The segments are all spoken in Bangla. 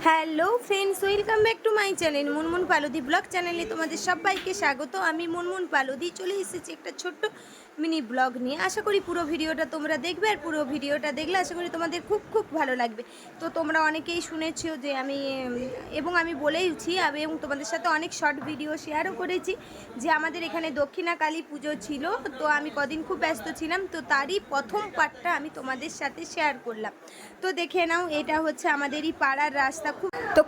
Hello friends, welcome back to my channel Munmun পালোদি ব্লগ চ্যানেলে তোমাদের সবাইকে স্বাগত। আমি মুনমুন পালোদি চলে এসেছি একটা ছোট্ট মিনি ব্লগ নিয়ে। আশা করি পুরো ভিডিওটা তোমরা দেখবে, আর পুরো ভিডিওটা দেখলে আশা করি তোমাদের খুব খুব ভালো লাগবে। তো তোমরা অনেকেই শুনেছো যে আমি এবং আমি বলেইছি এবং তোমাদের সাথে অনেক শর্ট ভিডিও শেয়ারও করেছি যে আমাদের এখানে দক্ষিণা কালী পুজো ছিল। তো আমি কদিন খুব ব্যস্ত ছিলাম, তো তারই প্রথম পার্টটা আমি তোমাদের সাথে শেয়ার করলাম। তো দেখে নাও, এটা হচ্ছে আমাদেরই পাড়ার রাস্তা।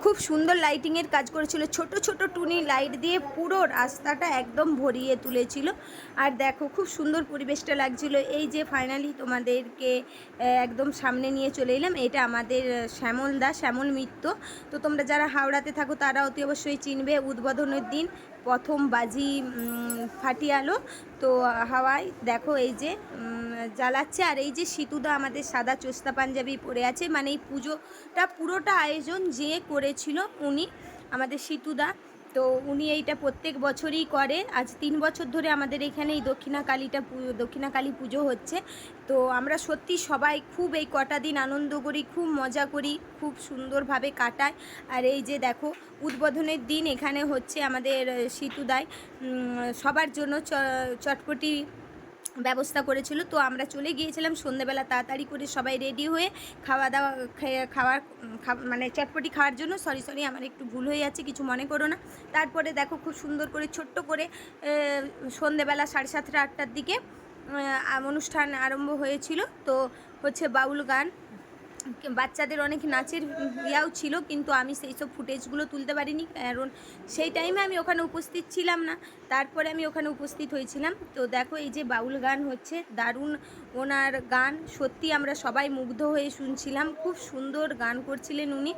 খুব সুন্দর লাইটিংয়ের কাজ করেছিল, ছোট ছোট টুনি লাইট দিয়ে পুরো রাস্তাটা একদম ভরিয়ে তুলেছিল। আর দেখো খুব সুন্দর পরিবেশটা লাগছিল। এই যে ফাইনালি তোমাদেরকে একদম সামনে নিয়ে চলে এলাম, এটা আমাদের শ্যামল মিত্র। তো তোমরা যারা হাওড়াতে থাকো তারা অতি অবশ্যই চিনবে। উদ্বোধনের দিন প্রথম বাজি ফাটিয়ালো, তো হাওয়ায় দেখো এই যে জ্বালাচ্ছে। আর এই যে সিতুদা আমাদের সাদা চোস্তা পাঞ্জাবি পরে আছে, মানে এই পুজোটা পুরোটা আয়োজন যে করেছিল উনি, আমাদের সিতুদা। তো উনি এইটা প্রত্যেক বছরই করে। আজ 3 বছর ধরে আমাদের এখানে এই দক্ষিণা কালী পুজো হচ্ছে। তো আমরা সত্যি সবাই খুব এই কটা দিন আনন্দ করি, খুব মজা করি, খুব সুন্দরভাবে কাটায়। আর এই যে দেখো উদ্বোধনের দিন এখানে হচ্ছে আমাদের সিতুদায় সবার জন্য চটপটি ব্যবস্থা করেছিল। তো আমরা চলে গিয়েছিলাম সন্ধ্যেবেলা তাড়াতাড়ি করে, সবাই রেডি হয়ে মানে চটপটি খাওয়ার জন্য। সরি আমার একটু ভুল হয়ে যাচ্ছে, কিছু মনে করো না। তারপরে দেখো খুব সুন্দর করে ছোট্ট করে সন্ধ্যেবেলা 7:30 8টার দিকে অনুষ্ঠান আরম্ভ হয়েছিল। তো হচ্ছে বাউল গান, বাচ্চাদের অনেক নাচের ইয়াও ছিল, কিন্তু আমি সেই সব ফুটেজগুলো তুলতে পারিনি, কারণ সেই টাইমে আমি ওখানে উপস্থিত ছিলাম না। তারপরে আমি ওখানে উপস্থিত হয়েছিলাম। তো দেখো এই যে বাউল গান হচ্ছে, দারুণ ওনার গান, সত্যি আমরা সবাই মুগ্ধ হয়ে শুনছিলাম। খুব সুন্দর গান করছিলেন উনি,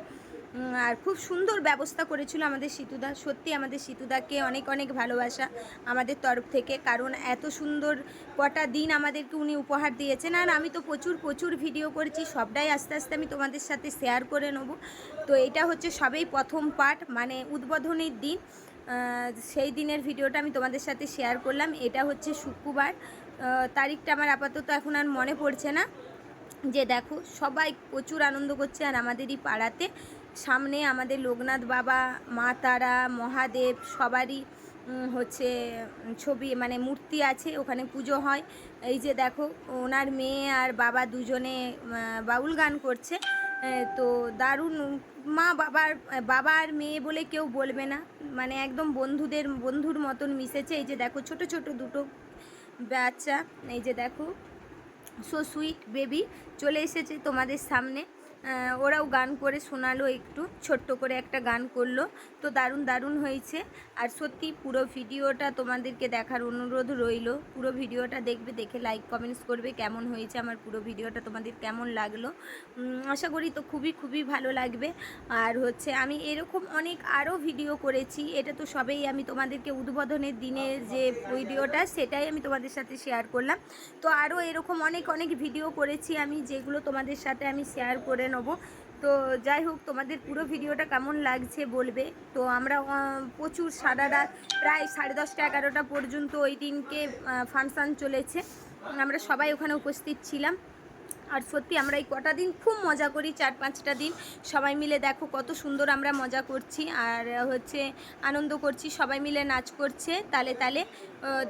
আর খুব সুন্দর ব্যবস্থা করেছিল আমাদের সিতুদা। সত্যি আমাদের সিতুদাকে অনেক অনেক ভালোবাসা আমাদের তরফ থেকে, কারণ এত সুন্দর কটা দিন আমাদেরকে উনি উপহার দিয়েছেন। আর আমি তো প্রচুর ভিডিও করেছি, সবটাই আস্তে আস্তে আমি তোমাদের সাথে শেয়ার করে নেব। তো এটা হচ্ছে সবেই প্রথম পার্ট, মানে উদ্বোধনের দিন, সেই দিনের ভিডিওটা আমি তোমাদের সাথে শেয়ার করলাম। এটা হচ্ছে শুক্রবার, তারিখটা আমার আপাতত এখন আর মনে পড়ছে না। যে দেখো সবাই প্রচুর আনন্দ করছে। আর আমাদেরই পাড়াতে সামনে আমাদের লোকনাথ বাবা, মা তারা, মহাদেব সবারই হচ্ছে ছবি, মানে মূর্তি আছে, ওখানে পুজো হয়। এই যে দেখো ওনার মেয়ে আর বাবা দুজনে বাউল গান করছে। তো দারুণ, বাবা আর মেয়ে বলে কেউ বলবে না, মানে একদম বন্ধুর মতন মিশেছে। এই যে দেখো ছোট ছোট দুটো বাচ্চা, এই যে দেখো সো সুইট বেবি চলে এসেছে তোমাদের সামনে। ওরাও গান করে শোনালো, একটু ছোট্ট করে একটা গান করলো। তো দারুণ হয়েছে। আর সত্যি পুরো ভিডিওটা তোমাদেরকে দেখার অনুরোধ রইল। পুরো ভিডিওটা দেখবে, দেখে লাইক কমেন্টস করবে কেমন হয়েছে আমার পুরো ভিডিওটা, তোমাদের কেমন লাগলো। আশা করি তো খুবই ভালো লাগবে। আর হচ্ছে আমি এরকম অনেক আরও ভিডিও করেছি, এটা তো সবেই আমি তোমাদেরকে উদ্বোধনের দিনের যে ভিডিওটা সেটাই আমি তোমাদের সাথে শেয়ার করলাম। তো আরও এরকম অনেক ভিডিও করেছি আমি, যেগুলো তোমাদের সাথে আমি শেয়ার করে নেব। তো যাই হোক, তোমাদের পুরো ভিডিওটা কেমন লাগছে বলবে। তো আমরা প্রচুর সারা রাত প্রায় 10:30 11টা পর্যন্ত ওই দিনকে ফাংশান চলেছে, আমরা সবাই ওখানে উপস্থিত ছিলাম। আর সত্যি আমরা এই কটা দিন খুব মজা করি, 4-5টা দিন সবাই মিলে। দেখো কত সুন্দর আমরা মজা করছি, আর হচ্ছে আনন্দ করছি, সবাই মিলে নাচ করছে তালে তালে।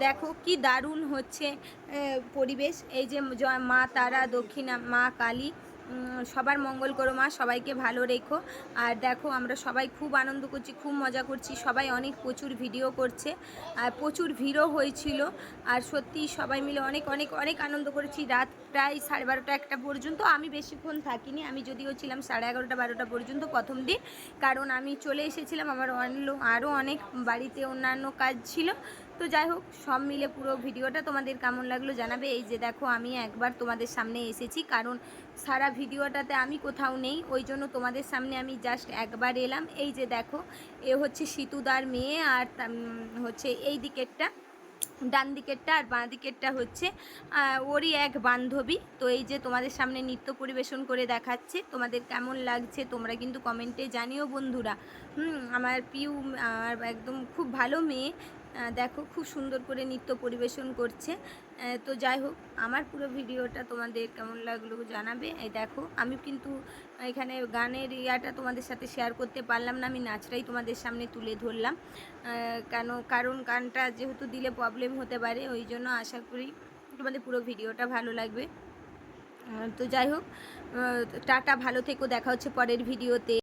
দেখো কি দারুণ হচ্ছে পরিবেশ। এই যে মা তারা, দক্ষিণা মা কালী, সবার মঙ্গল করো মা, সবাইকে ভালো রেখো। আর দেখো আমরা সবাই খুব আনন্দ করছি, খুব মজা করছি, সবাই প্রচুর ভিডিও করছে, আর প্রচুর ভিড়ও হয়েছিল। আর সত্যি সবাই মিলে অনেক আনন্দ করেছি। রাত প্রায় 12:30 1টা পর্যন্ত, আমি বেশিক্ষণ থাকিনি, আমি যদিও ছিলাম 11:30 12টা পর্যন্ত প্রথম দিন, কারণ আমি চলে এসেছিলাম, আমার আরও অনেক বাড়িতে অন্যান্য কাজ ছিল। তো যাই হোক, সব মিলে পুরো ভিডিওটা তোমাদের কেমন লাগলো জানাবে। এই যে দেখো আমি একবার তোমাদের সামনে এসেছি, কারণ সারা ভিডিওটাতে আমি কোথাও নেই, ওই জন্য তোমাদের সামনে আমি জাস্ট একবার এলাম। এই যে দেখো এ হচ্ছে সিতুদার মেয়ে, আর হচ্ছে এই দিকেরটা, ডান দিকেরটা, আর বাঁ দিকেরটা হচ্ছে ওরই এক বান্ধবী। তো এই যে তোমাদের সামনে নৃত্য পরিবেশন করে দেখাচ্ছে, তোমাদের কেমন লাগছে তোমরা কিন্তু কমেন্টে জানিও বন্ধুরা। আমার আমার একদম খুব ভালো মেয়ে, দেখো খুব সুন্দর করে নৃত্য পরিবেশন করছে। তো যাই হোক, আমার পুরো ভিডিওটা তোমাদের কেমন লাগলো জানাবে। এই দেখো আমি কিন্তু এখানে গানের ইয়াটা তোমাদের সাথে শেয়ার করতে পারলাম না, আমি নাচটাই তোমাদের সামনে তুলে ধরলাম। কারণ গানটা যেহেতু দিলে প্রবলেম হতে পারে, ওই জন্য আশা করি তোমাদের পুরো ভিডিওটা ভালো লাগবে। তো যাই হোক, টাটা, ভালো থেকো, দেখা হচ্ছে পরের ভিডিওতে।